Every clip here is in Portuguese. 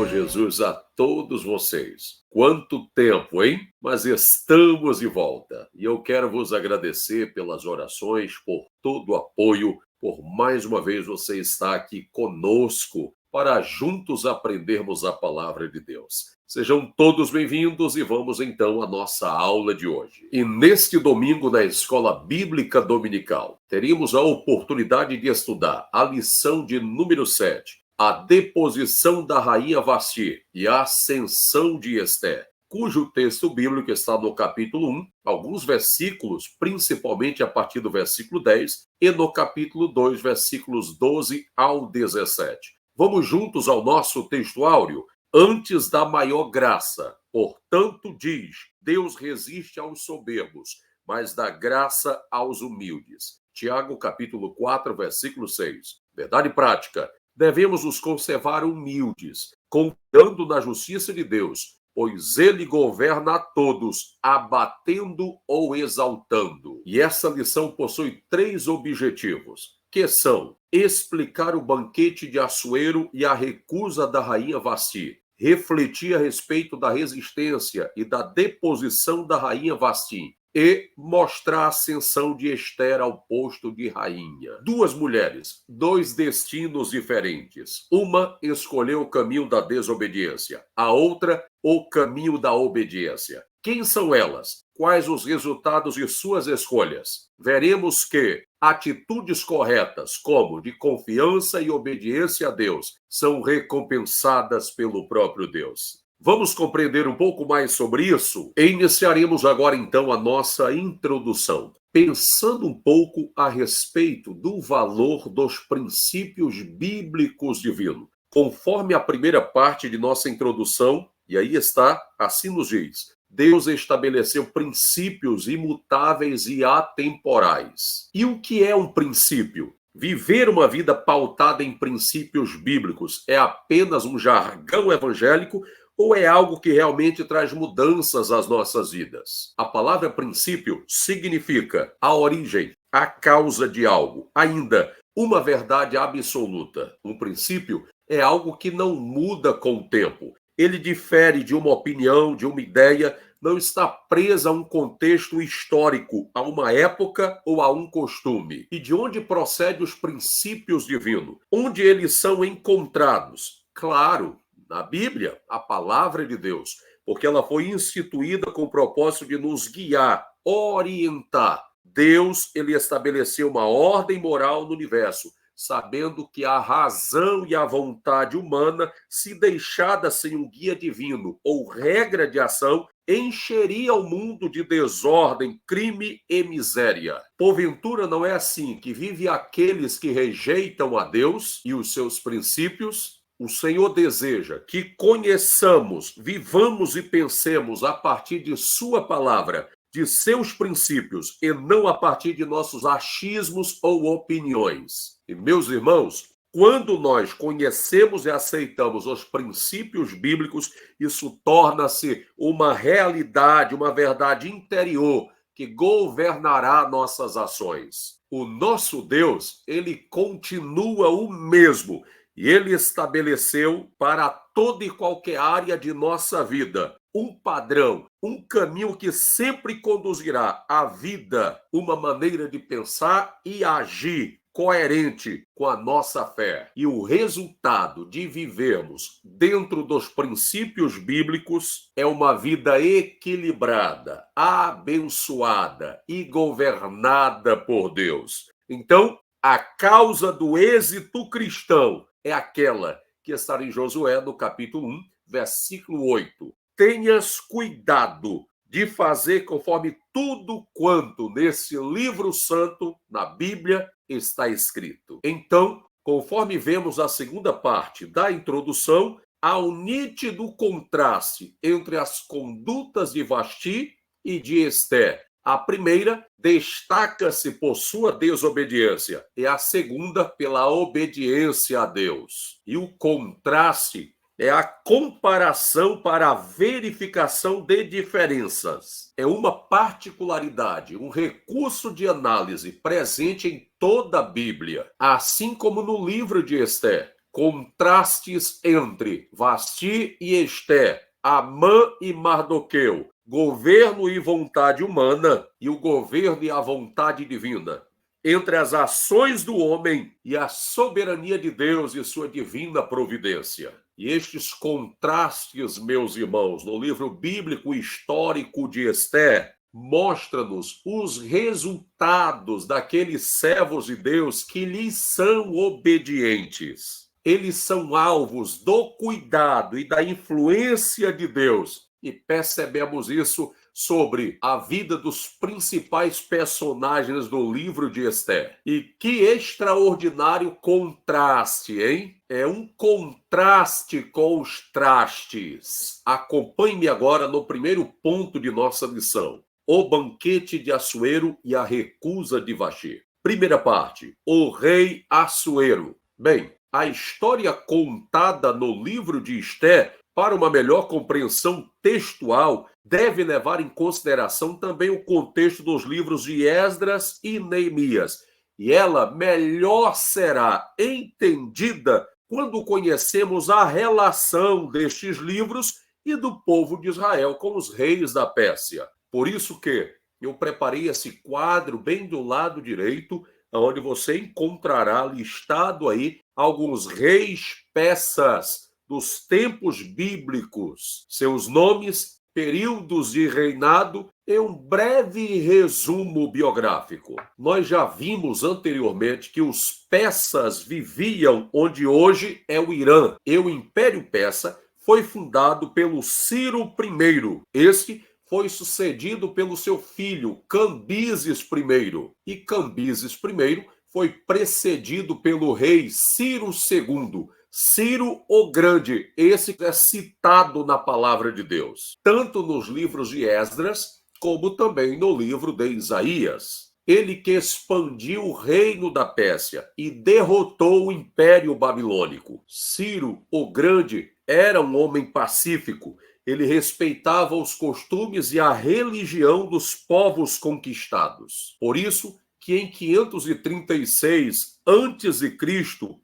Jesus a todos vocês. Quanto tempo, hein? Mas estamos de volta. E eu quero vos agradecer pelas orações, por todo o apoio, por mais uma vez você estar aqui conosco para juntos aprendermos a palavra de Deus. Sejam todos bem-vindos e vamos então à nossa aula de hoje. E neste domingo na Escola Bíblica Dominical, teríamos a oportunidade de estudar a lição de número 7, a deposição da rainha Vasti e a ascensão de Esther, cujo texto bíblico está no capítulo 1, alguns versículos, principalmente a partir do versículo 10, e no capítulo 2, versículos 12 ao 17. Vamos juntos ao nosso texto áureo. Antes da maior graça, portanto diz, Deus resiste aos soberbos, mas dá graça aos humildes. Tiago, capítulo 4, versículo 6. Verdade prática. Devemos nos conservar humildes, confiando na justiça de Deus, pois ele governa a todos, abatendo ou exaltando. E essa lição possui 3 objetivos, que são explicar o banquete de Assuero e a recusa da rainha Vasti, refletir a respeito da resistência e da deposição da rainha Vasti, e mostrar a ascensão de Esther ao posto de rainha. 2 mulheres, 2 destinos diferentes. Uma escolheu o caminho da desobediência, a outra o caminho da obediência. Quem são elas? Quais os resultados de suas escolhas? Veremos que atitudes corretas, como de confiança e obediência a Deus, são recompensadas pelo próprio Deus. Vamos compreender um pouco mais sobre isso? E iniciaremos agora então a nossa introdução, pensando um pouco a respeito do valor dos princípios bíblicos divinos. Conforme a primeira parte de nossa introdução, e aí está, assim nos diz, Deus estabeleceu princípios imutáveis e atemporais. E o que é um princípio? Viver uma vida pautada em princípios bíblicos é apenas um jargão evangélico ou é algo que realmente traz mudanças às nossas vidas? A palavra princípio significa a origem, a causa de algo, ainda uma verdade absoluta. Um princípio é algo que não muda com o tempo. Ele difere de uma opinião, de uma ideia, não está presa a um contexto histórico, a uma época ou a um costume. E de onde procedem os princípios divinos? Onde eles são encontrados? Claro, na Bíblia, a palavra de Deus, porque ela foi instituída com o propósito de nos guiar, orientar. Deus, ele estabeleceu uma ordem moral no universo, sabendo que a razão e a vontade humana, se deixada sem um guia divino ou regra de ação, encheria o mundo de desordem, crime e miséria. Porventura não é assim que vive aqueles que rejeitam a Deus e os seus princípios? O Senhor deseja que conheçamos, vivamos e pensemos a partir de sua palavra, de seus princípios, e não a partir de nossos achismos ou opiniões. E, meus irmãos, quando nós conhecemos e aceitamos os princípios bíblicos, isso torna-se uma realidade, uma verdade interior que governará nossas ações. O nosso Deus, ele continua o mesmo e ele estabeleceu para toda e qualquer área de nossa vida um padrão, um caminho que sempre conduzirá à vida, uma maneira de pensar e agir coerente com a nossa fé. E o resultado de vivermos dentro dos princípios bíblicos é uma vida equilibrada, abençoada e governada por Deus. Então, a causa do êxito cristão é aquela que está em Josué, no capítulo 1, versículo 8. Tenhas cuidado de fazer conforme tudo quanto nesse livro santo, na Bíblia, está escrito. Então, conforme vemos a segunda parte da introdução, há um nítido contraste entre as condutas de Vasti e de Esther. A primeira destaca-se por sua desobediência e a segunda pela obediência a Deus. E o contraste é a comparação para a verificação de diferenças. É uma particularidade, um recurso de análise presente em toda a Bíblia, assim como no livro de Esther. contrastes entre Vasti e Esté, Amã e Mardoqueu, governo e vontade humana e o governo e a vontade divina, entre as ações do homem e a soberania de Deus e sua divina providência. E estes contrastes, meus irmãos, no livro bíblico histórico de Esté, mostra-nos os resultados daqueles servos de Deus que lhes são obedientes. Eles são alvos do cuidado e da influência de Deus. E percebemos isso sobre a vida dos principais personagens do livro de Esté. E que extraordinário contraste, hein? É um contraste com os trastes. Acompanhe-me agora no primeiro ponto de nossa lição: o banquete de Assuero e a recusa de Vasti. Primeira parte: o rei Assuero. Bem, a história contada no livro de Esté, para uma melhor compreensão textual, deve levar em consideração também o contexto dos livros de Esdras e Neemias. E ela melhor será entendida quando conhecemos a relação destes livros e do povo de Israel com os reis da Pérsia. Por isso que eu preparei esse quadro bem do lado direito, onde você encontrará listado aí alguns reis persas dos tempos bíblicos, seus nomes, períodos de reinado e um breve resumo biográfico. Nós já vimos anteriormente que os persas viviam onde hoje é o Irã, e o Império Persa foi fundado pelo Ciro I. Este foi sucedido pelo seu filho Cambises I. E Cambises I foi precedido pelo rei Ciro II. Ciro o Grande, esse é citado na palavra de Deus, tanto nos livros de Esdras, como também no livro de Isaías. Ele que expandiu o reino da Pérsia e derrotou o Império Babilônico. Ciro o Grande era um homem pacífico. Ele respeitava os costumes e a religião dos povos conquistados. Por isso que em 536 a.C.,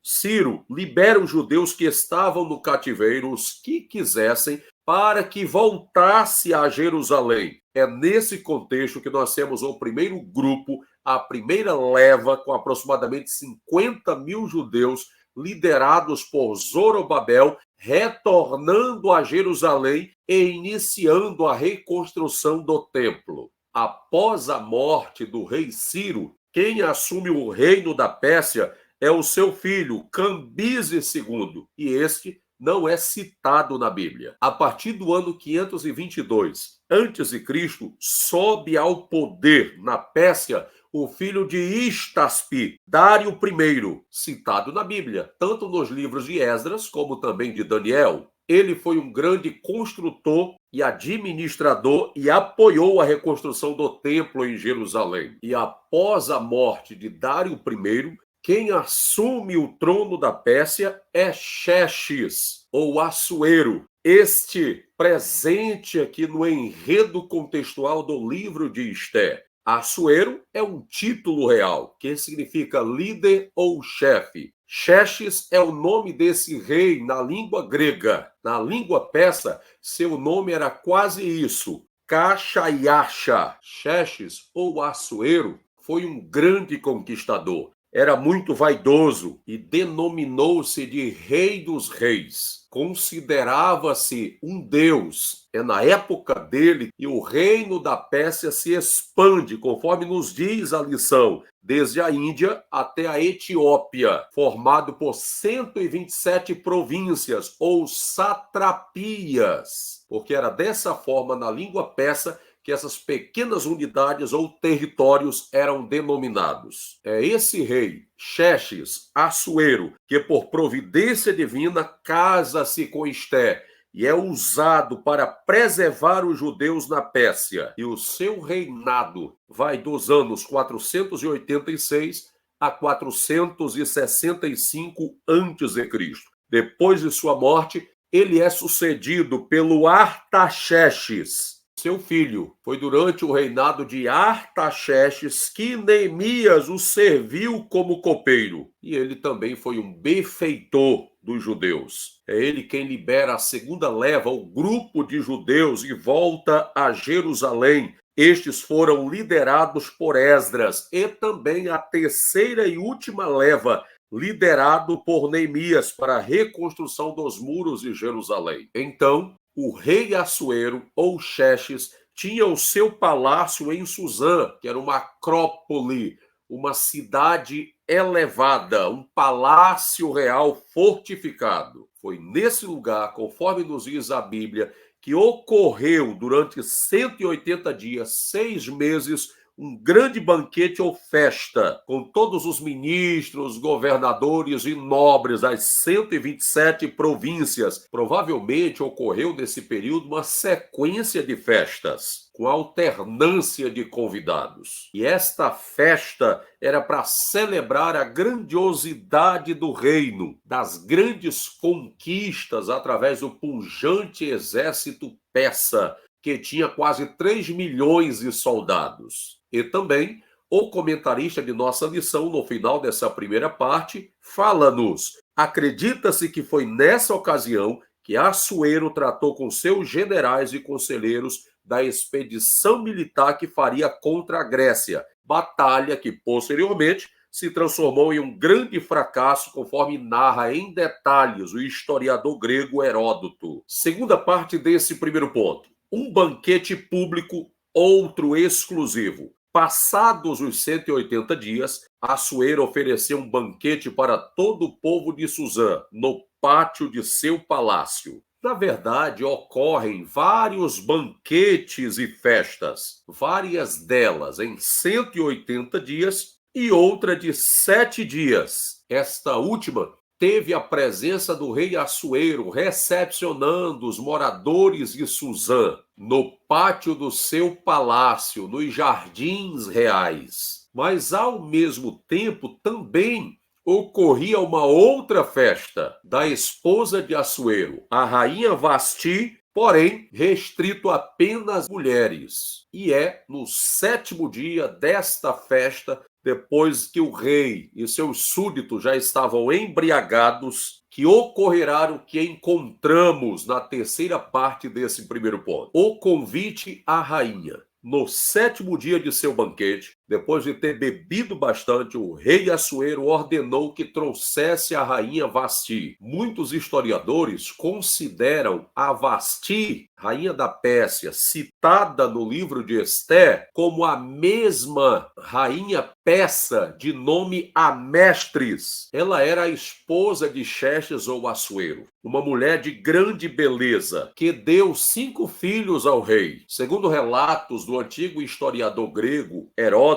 Ciro libera os judeus que estavam no cativeiro, os que quisessem, para que voltasse a Jerusalém. É nesse contexto que nós temos o primeiro grupo, a primeira leva, com aproximadamente 50 mil judeus, liderados por Zorobabel, retornando a Jerusalém e iniciando a reconstrução do templo. Após a morte do rei Ciro, quem assume o reino da Pérsia é o seu filho, Cambises II, e este não é citado na Bíblia. A partir do ano 522 a.C., sobe ao poder na Pérsia o filho de Istaspi, Dário I, citado na Bíblia, tanto nos livros de Esdras como também de Daniel. Ele foi um grande construtor e administrador e apoiou a reconstrução do templo em Jerusalém. E após a morte de Dário I, quem assume o trono da Pérsia é Xerxes, ou Assuero. Este presente aqui no enredo contextual do livro de Esté. Assuero é um título real, que significa líder ou chefe. Xerxes é o nome desse rei na língua grega. Na língua persa, seu nome era quase isso, Caxaiaxa. Xerxes, ou Assuero, foi um grande conquistador. Era muito vaidoso e denominou-se de Rei dos Reis. Considerava-se um deus. É na época dele que o reino da Pérsia se expande, conforme nos diz a lição, desde a Índia até a Etiópia, formado por 127 províncias ou satrapias, porque era dessa forma, na língua persa, que essas pequenas unidades ou territórios eram denominados. É esse rei, Xerxes, Assuero, que por providência divina casa-se com Esté e é usado para preservar os judeus na Pérsia. E o seu reinado vai dos anos 486 a 465 a.C. Depois de sua morte, ele é sucedido pelo Artaxerxes. seu filho. Foi durante o reinado de Artaxerxes que Neemias o serviu como copeiro. E ele também foi um benfeitor dos judeus. É ele quem libera a segunda leva, o grupo de judeus, e volta a Jerusalém. Estes foram liderados por Esdras, e também a terceira e última leva, liderado por Neemias para a reconstrução dos muros de Jerusalém. Então, o rei Assuero, ou Xerxes, tinha o seu palácio em Suzã, que era uma acrópole, uma cidade elevada, um palácio real fortificado. Foi nesse lugar, conforme nos diz a Bíblia, que ocorreu durante 180 dias, 6 meses, um grande banquete ou festa, com todos os ministros, governadores e nobres das 127 províncias. Provavelmente ocorreu nesse período uma sequência de festas, com alternância de convidados. E esta festa era para celebrar a grandiosidade do reino, das grandes conquistas através do pujante exército persa, que tinha quase 3 milhões de soldados. E também o comentarista de nossa lição, no final dessa primeira parte, fala-nos: acredita-se que foi nessa ocasião que Assuero tratou com seus generais e conselheiros da expedição militar que faria contra a Grécia, batalha que posteriormente se transformou em um grande fracasso, conforme narra em detalhes o historiador grego Heródoto. Segunda parte desse primeiro ponto: um banquete público, outro exclusivo. Passados os 180 dias, Assuero ofereceu um banquete para todo o povo de Suzã, no pátio de seu palácio. Na verdade, ocorrem vários banquetes e festas, várias delas em 180 dias e outra de 7 dias. Esta última teve a presença do rei Assuero recepcionando os moradores de Suzã no pátio do seu palácio, nos jardins reais. Mas, ao mesmo tempo, também ocorria uma outra festa da esposa de Assuero, a rainha Vasti, porém restrito apenas às mulheres. E é no 7º dia desta festa, depois que o rei e seus súditos já estavam embriagados, que ocorrerá o que encontramos na terceira parte desse primeiro ponto: o convite à rainha. No 7º dia de seu banquete, depois de ter bebido bastante, o rei Assuero ordenou que trouxesse a rainha Vasti. Muitos historiadores consideram a Vasti, rainha da Pérsia, citada no livro de Ester, como a mesma rainha persa de nome Amestris. Ela era a esposa de Xerxes ou Assuero, uma mulher de grande beleza, que deu 5 filhos ao rei. Segundo relatos do antigo historiador grego Heródoto,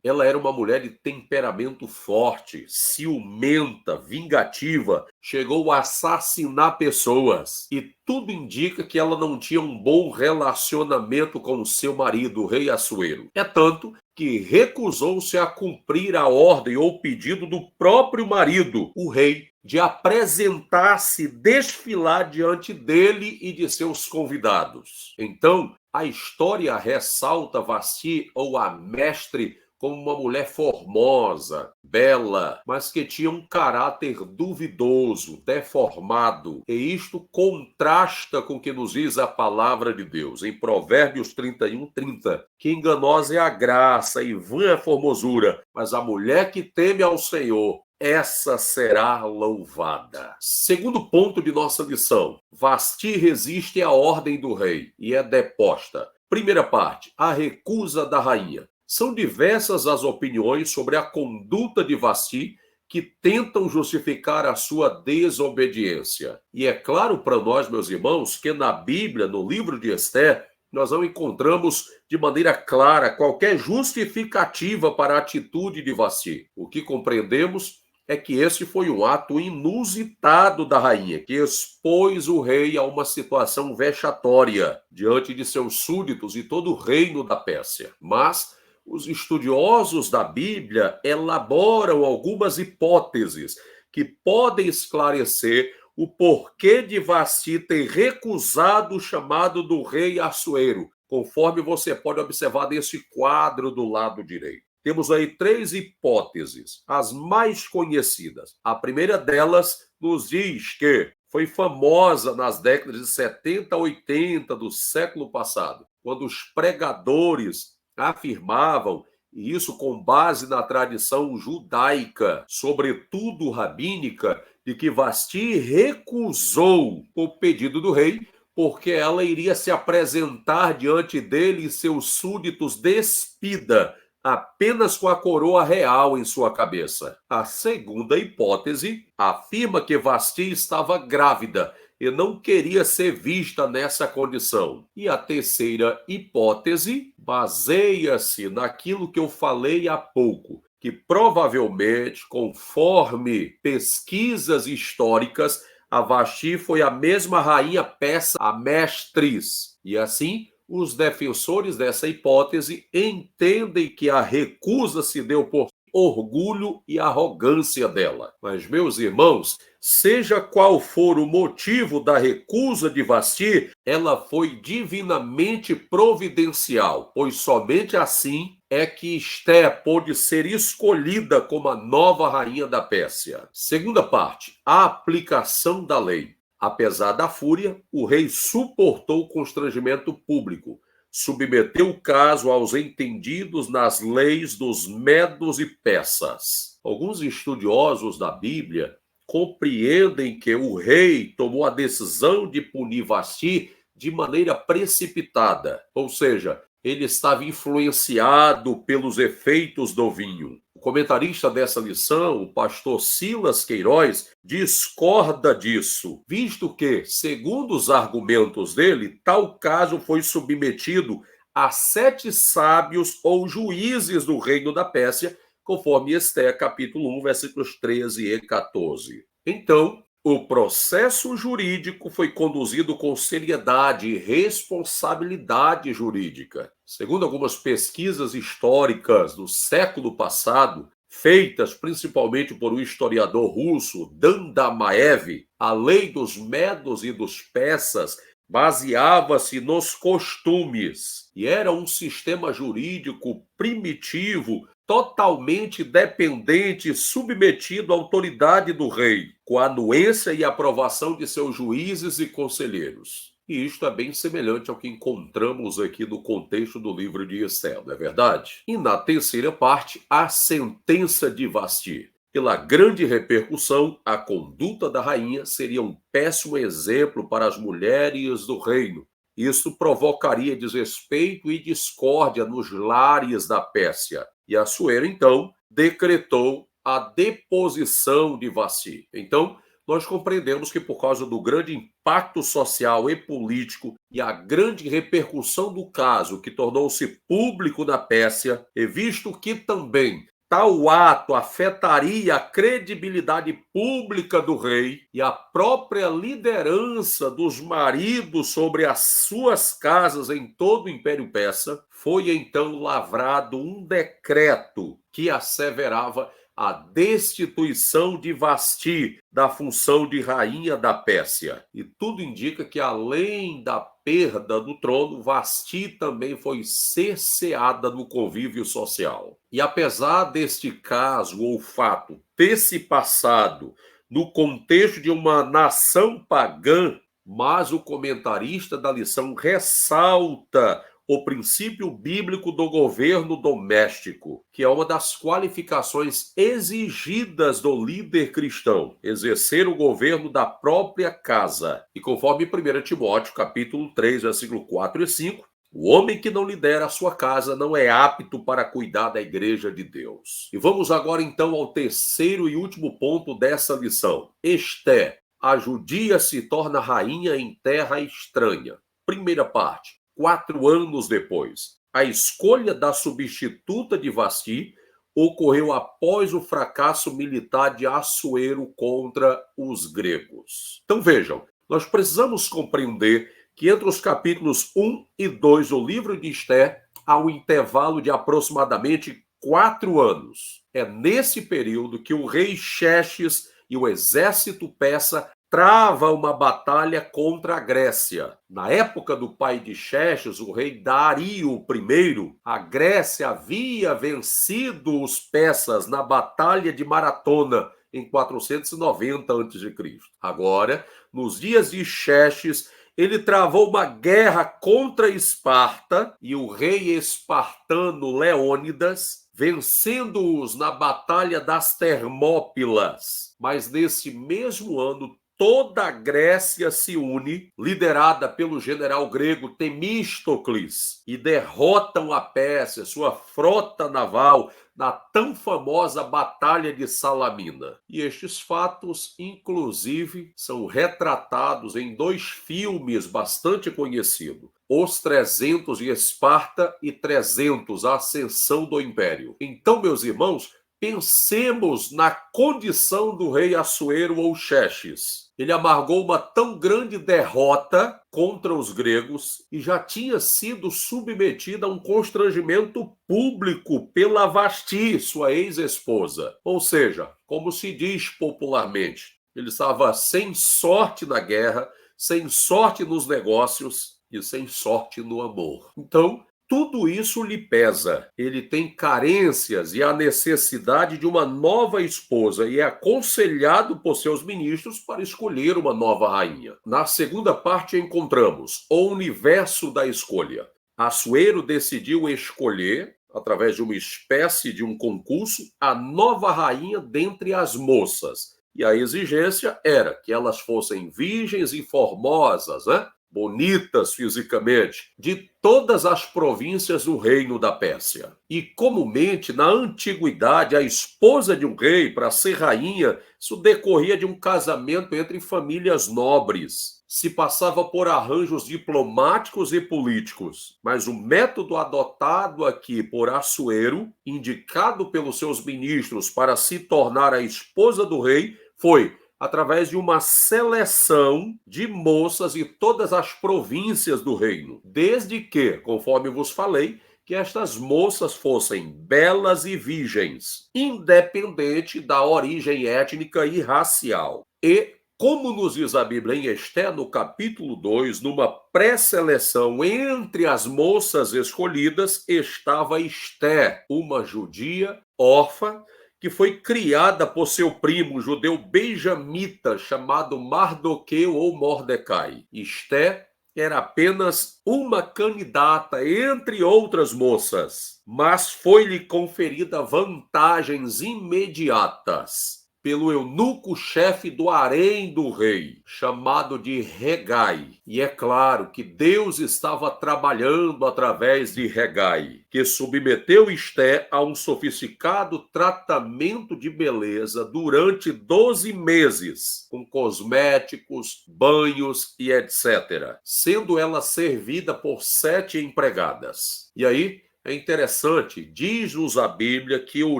ela era uma mulher de temperamento forte, ciumenta, vingativa, chegou a assassinar pessoas. E tudo indica que ela não tinha um bom relacionamento com o seu marido, o rei Assuero. É tanto que recusou-se a cumprir a ordem ou pedido do próprio marido, o rei, de apresentar-se, desfilar diante dele e de seus convidados. Então, a história ressalta Vasti ou Amestre como uma mulher formosa, bela, mas que tinha um caráter duvidoso, deformado. E isto contrasta com o que nos diz a palavra de Deus, em Provérbios 31:30, que enganosa é a graça e vã a formosura, mas a mulher que teme ao Senhor, essa será louvada. Segundo ponto de nossa lição: Vasti resiste à ordem do rei e é deposta. Primeira parte: a recusa da rainha. São diversas as opiniões sobre a conduta de Vasti que tentam justificar a sua desobediência. E é claro para nós, meus irmãos, que na Bíblia, no livro de Ester, nós não encontramos de maneira clara qualquer justificativa para a atitude de Vasti. O que compreendemos é que este foi um ato inusitado da rainha, que expôs o rei a uma situação vexatória diante de seus súditos e todo o reino da Pérsia. Mas os estudiosos da Bíblia elaboram algumas hipóteses que podem esclarecer o porquê de Vasti ter recusado o chamado do rei Assuero, conforme você pode observar nesse quadro do lado direito. Temos aí 3 hipóteses, as mais conhecidas. A primeira delas nos diz que foi famosa nas décadas de 70 a 80 do século passado, quando os pregadores afirmavam, e isso com base na tradição judaica, sobretudo rabínica, de que Vasti recusou o pedido do rei, porque ela iria se apresentar diante dele e seus súditos despida, apenas com a coroa real em sua cabeça. A segunda hipótese afirma que Vasti estava grávida e não queria ser vista nessa condição. E a terceira hipótese baseia-se naquilo que eu falei há pouco, que provavelmente, conforme pesquisas históricas, a Vasti foi a mesma rainha persa, a Mestres. E assim, os defensores dessa hipótese entendem que a recusa se deu por orgulho e arrogância dela. Mas, meus irmãos, seja qual for o motivo da recusa de Vasti, ela foi divinamente providencial, pois somente assim é que Esté pôde ser escolhida como a nova rainha da Pérsia. Segunda parte, a aplicação da lei. Apesar da fúria, o rei suportou o constrangimento público, submeteu o caso aos entendidos nas leis dos medos e persas. Alguns estudiosos da Bíblia compreendem que o rei tomou a decisão de punir Vasti de maneira precipitada, ou seja, ele estava influenciado pelos efeitos do vinho. O comentarista dessa lição, o pastor Silas Queiroz, discorda disso, visto que, segundo os argumentos dele, tal caso foi submetido a 7 sábios ou juízes do reino da Pérsia, conforme Esté, capítulo 1, versículos 13 e 14. Então, o processo jurídico foi conduzido com seriedade e responsabilidade jurídica. Segundo algumas pesquisas históricas do século passado, feitas principalmente por um historiador russo, Dandamaev, a lei dos medos e dos persas baseava-se nos costumes e era um sistema jurídico primitivo, totalmente dependente e submetido à autoridade do rei, com a anuência e aprovação de seus juízes e conselheiros. E isto é bem semelhante ao que encontramos aqui no contexto do livro de Esté, não é verdade? E na terceira parte, a sentença de Vasti. Pela grande repercussão, a conduta da rainha seria um péssimo exemplo para as mulheres do reino. Isso provocaria desrespeito e discórdia nos lares da Pérsia. E Assuero, então, decretou a deposição de Vasti. Então, nós compreendemos que por causa do grande impacto social e político e a grande repercussão do caso que tornou-se público na Pérsia, e visto que também tal ato afetaria a credibilidade pública do rei e a própria liderança dos maridos sobre as suas casas em todo o Império Persa, foi então lavrado um decreto que asseverava a destituição de Vasti da função de rainha da Pérsia. E tudo indica que, além da perda do trono, Vasti também foi cerceada no convívio social. E apesar deste caso ou fato ter se passado no contexto de uma nação pagã, mas o comentarista da lição ressalta o princípio bíblico do governo doméstico, que é uma das qualificações exigidas do líder cristão, exercer o governo da própria casa. E conforme 1 Timóteo, capítulo 3, versículo 4 e 5, o homem que não lidera a sua casa não é apto para cuidar da igreja de Deus. E vamos agora então ao terceiro e último ponto dessa lição. Esté, a judia se torna rainha em terra estranha. Primeira parte. 4 anos depois. A escolha da substituta de Vasti ocorreu após o fracasso militar de Assuero contra os gregos. Então vejam, nós precisamos compreender que entre os capítulos 1 e 2 do livro de Esté há um intervalo de aproximadamente 4 anos. É nesse período que o rei Xerxes e o exército persa trava uma batalha contra a Grécia. Na época do pai de Xerxes, o rei Dario I, a Grécia havia vencido os persas na Batalha de Maratona, em 490 a.C. Agora, nos dias de Xerxes, ele travou uma guerra contra Esparta e o rei espartano Leônidas, vencendo-os na Batalha das Termópilas. Mas nesse mesmo ano, toda a Grécia se une, liderada pelo general grego Temístocles, e derrotam a Pérsia, sua frota naval, na tão famosa Batalha de Salamina. E estes fatos, inclusive, são retratados em 2 filmes bastante conhecidos: Os 300 de Esparta e 300, a Ascensão do Império. Então, meus irmãos, pensemos na condição do rei Assuero ou Xerxes. Ele amargou uma tão grande derrota contra os gregos e já tinha sido submetido a um constrangimento público pela Vasti, sua ex-esposa. Ou seja, como se diz popularmente, ele estava sem sorte na guerra, sem sorte nos negócios e sem sorte no amor. Então, tudo isso lhe pesa. Ele tem carências e a necessidade de uma nova esposa e é aconselhado por seus ministros para escolher uma nova rainha. Na segunda parte encontramos o universo da escolha. Assuero decidiu escolher, através de uma espécie de um concurso, a nova rainha dentre as moças. E a exigência era que elas fossem virgens e formosas, bonitas fisicamente, de todas as províncias do reino da Pérsia. E comumente, na antiguidade, a esposa de um rei, para ser rainha, isso decorria de um casamento entre famílias nobres. Se passava por arranjos diplomáticos e políticos. Mas o método adotado aqui por Assuero, indicado pelos seus ministros para se tornar a esposa do rei, foi através de uma seleção de moças de todas as províncias do reino, desde que, conforme vos falei, que estas moças fossem belas e virgens, independente da origem étnica e racial. E, como nos diz a Bíblia em Esté, no capítulo 2, numa pré-seleção entre as moças escolhidas, estava Esté, uma judia órfã, que foi criada por seu primo judeu benjamita chamado Mardoqueu ou Mordecai. Esté era apenas uma candidata entre outras moças, mas foi-lhe conferida vantagens imediatas pelo eunuco-chefe do harém do rei, chamado de Regai. E é claro que Deus estava trabalhando através de Regai, que submeteu Esté a um sofisticado tratamento de beleza durante 12 meses, com cosméticos, banhos e etc., sendo ela servida por 7 empregadas. E aí, é interessante, diz-nos a Bíblia que o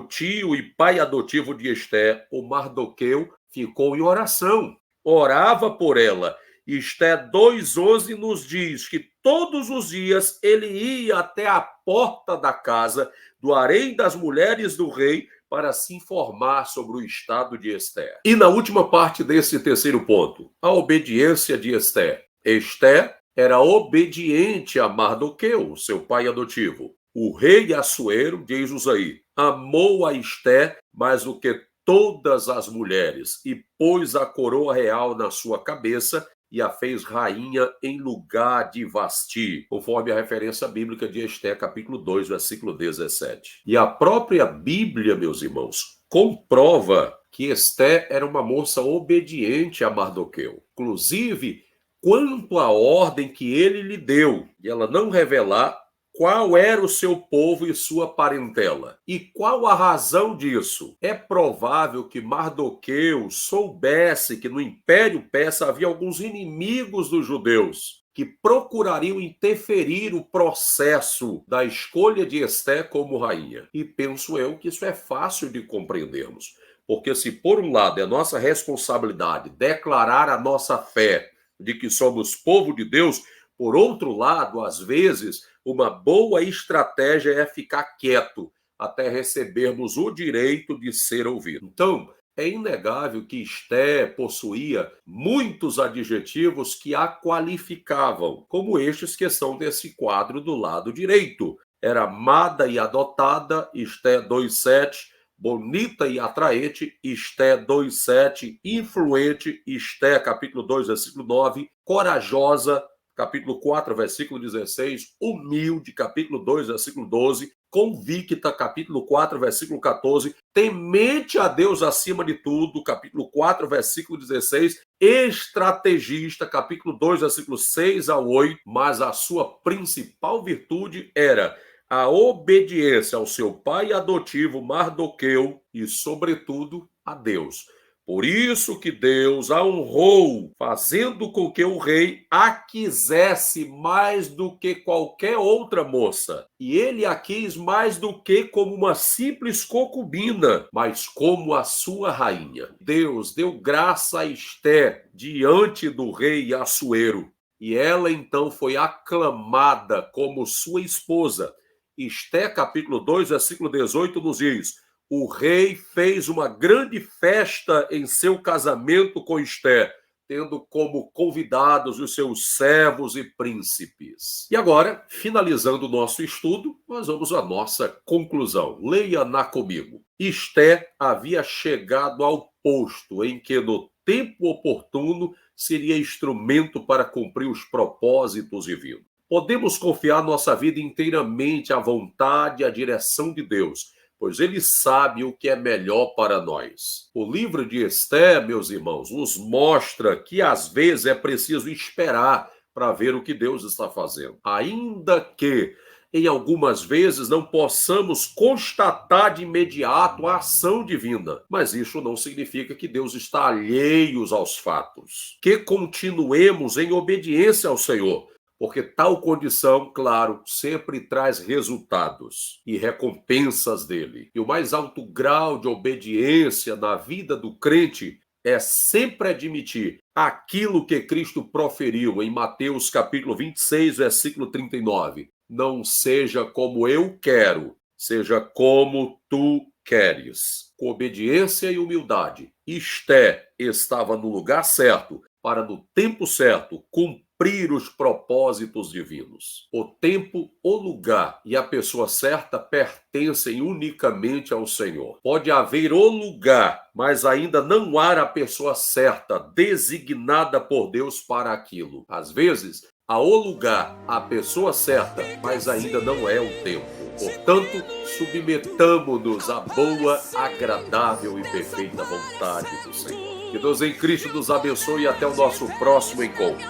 tio e pai adotivo de Esté, o Mardoqueu, ficou em oração, orava por ela. Esté 2:11 nos diz que todos os dias ele ia até a porta da casa do harém das mulheres do rei para se informar sobre o estado de Esté. E na última parte desse terceiro ponto, a obediência de Esté. Esté era obediente a Mardoqueu, seu pai adotivo. O rei Assuero, diz-nos aí, amou a Esté mais do que todas as mulheres e pôs a coroa real na sua cabeça e a fez rainha em lugar de Vasti, conforme a referência bíblica de Esté, capítulo 2, versículo 17. E a própria Bíblia, meus irmãos, comprova que Esté era uma moça obediente a Mardoqueu. Inclusive, quanto à ordem que ele lhe deu, e ela não revelar qual era o seu povo e sua parentela. E qual a razão disso? É provável que Mardoqueu soubesse que no Império Persa havia alguns inimigos dos judeus que procurariam interferir o processo da escolha de Esté como rainha. E penso eu que isso é fácil de compreendermos. Porque se por um lado é nossa responsabilidade declarar a nossa fé de que somos povo de Deus, por outro lado, às vezes, uma boa estratégia é ficar quieto até recebermos o direito de ser ouvido. Então, É inegável que Esté possuía muitos adjetivos que a qualificavam, como estes que estão nesse quadro do lado direito. Era amada e adotada, Esté 2:7, bonita e atraente, Esté 2:7, influente, Esté capítulo 2, versículo 9, corajosa, capítulo 4, versículo 16, humilde, capítulo 2, versículo 12, convicta, capítulo 4, versículo 14, temente a Deus acima de tudo, capítulo 4, versículo 16, estrategista, capítulo 2, versículo 6 a 8, mas a sua principal virtude era a obediência ao seu pai adotivo Mardoqueu e, sobretudo, a Deus. Por isso que Deus a honrou, fazendo com que o rei a quisesse mais do que qualquer outra moça. E ele a quis mais do que como uma simples concubina, mas como a sua rainha. Deus deu graça a Esté diante do rei Assuero, e ela então foi aclamada como sua esposa. Esté capítulo 2, versículo 18 nos diz: o rei fez uma grande festa em seu casamento com Esté, tendo como convidados os seus servos e príncipes. E agora, finalizando o nosso estudo, nós vamos à nossa conclusão. Leia-na comigo. Esté havia chegado ao posto em que, no tempo oportuno, seria instrumento para cumprir os propósitos divinos. Podemos confiar nossa vida inteiramente à vontade e à direção de Deus, pois ele sabe o que é melhor para nós. O livro de Esté, meus irmãos, nos mostra que às vezes é preciso esperar para ver o que Deus está fazendo. Ainda que em algumas vezes não possamos constatar de imediato a ação divina, mas isso não significa que Deus está alheio aos fatos. Que continuemos em obediência ao Senhor, porque tal condição, claro, sempre traz resultados e recompensas dele. E o mais alto grau de obediência na vida do crente é sempre admitir aquilo que Cristo proferiu em Mateus capítulo 26, versículo 39. Não seja como eu quero, seja como tu queres. Com obediência e humildade, Esté estava no lugar certo, para no tempo certo cumprir os propósitos divinos. O tempo, o lugar e a pessoa certa pertencem unicamente ao Senhor. Pode haver o lugar, mas ainda não há a pessoa certa designada por Deus para aquilo. Às vezes, há o lugar, a pessoa certa, mas ainda não é o tempo. Portanto, submetamo-nos à boa, agradável e perfeita vontade do Senhor. Que Deus em Cristo nos abençoe e até o nosso próximo encontro.